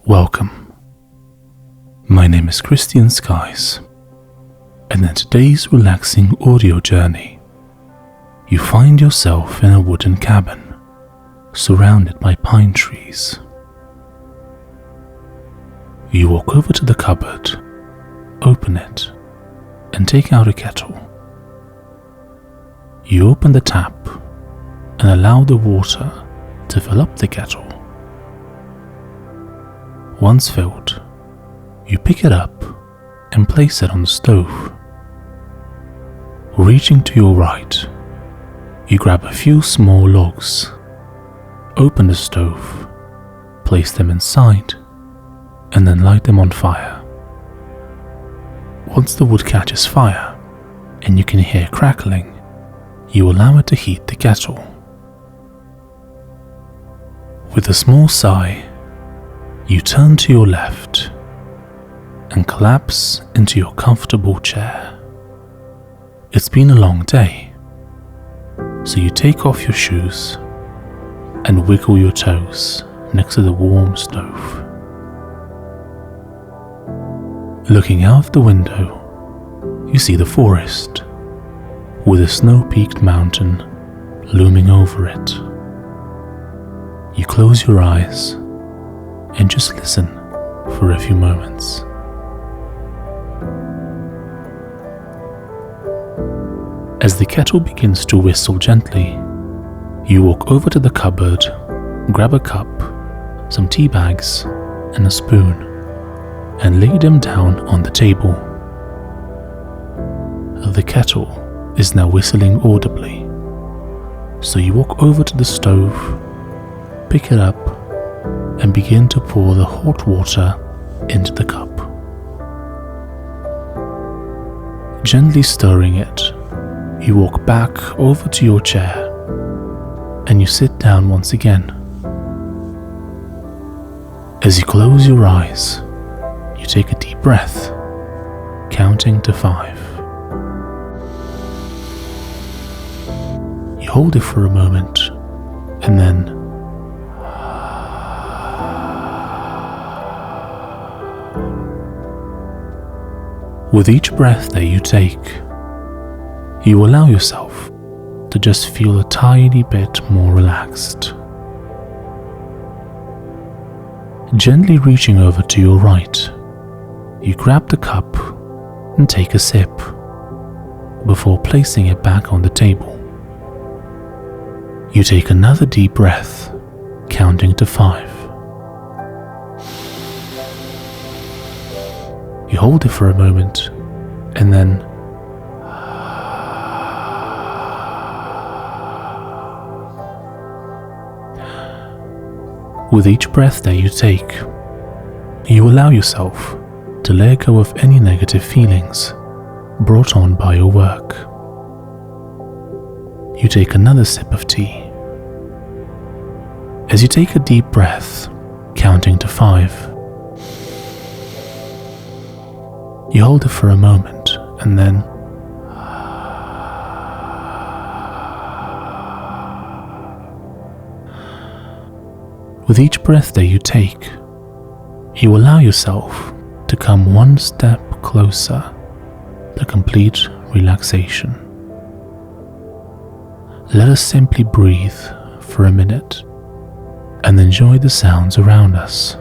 Welcome. My name is Christian Skies, and in today's relaxing audio journey, you find yourself in a wooden cabin surrounded by pine trees. You walk over to the cupboard, open it, and take out a kettle. You open the tap and allow the water to fill up the kettle. Once filled, you pick it up and place it on the stove. Reaching to your right, you grab a few small logs, open the stove, place them inside, and then light them on fire. Once the wood catches fire and you can hear crackling, you allow it to heat the kettle. With a small sigh, you turn to your left and collapse into your comfortable chair. It's been a long day, so you take off your shoes and wiggle your toes next to the warm stove. Looking out of the window, you see the forest with a snow-peaked mountain looming over it. You close your eyes and just listen for a few moments. As the kettle begins to whistle gently, you walk over to the cupboard, grab a cup, some tea bags, and a spoon, and lay them down on the table. The kettle is now whistling audibly, so you walk over to the stove, pick it up, and begin to pour the hot water into the cup. Gently stirring it, you walk back over to your chair and you sit down once again. As you close your eyes, you take a deep breath, counting to 5. You hold it for a moment and then with each breath that you take, you allow yourself to just feel a tiny bit more relaxed. Gently reaching over to your right, you grab the cup and take a sip before placing it back on the table. You take another deep breath, counting to 5. You hold it for a moment, and then with each breath that you take, you allow yourself to let go of any negative feelings brought on by your work. You take another sip of tea. As you take a deep breath, counting to 5, you hold it for a moment and then with each breath that you take, you allow yourself to come one step closer to complete relaxation. Let us simply breathe for a minute and enjoy the sounds around us.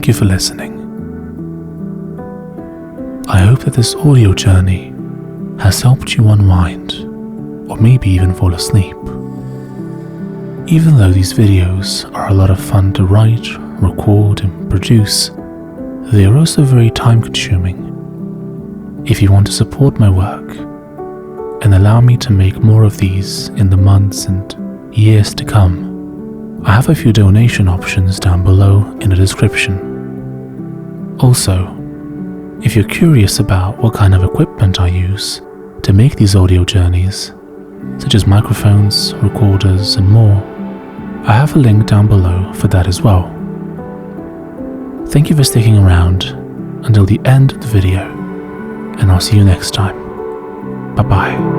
thank you for listening. I hope that this audio journey has helped you unwind, or maybe even fall asleep. Even though these videos are a lot of fun to write, record and produce, they are also very time consuming. If you want to support my work and allow me to make more of these in the months and years to come, I have a few donation options down below in the description. Also, if you're curious about what kind of equipment I use to make these audio journeys, such as microphones, recorders and more, I have a link down below for that as well. Thank you for sticking around until the end of the video, and I'll see you next time. Bye bye.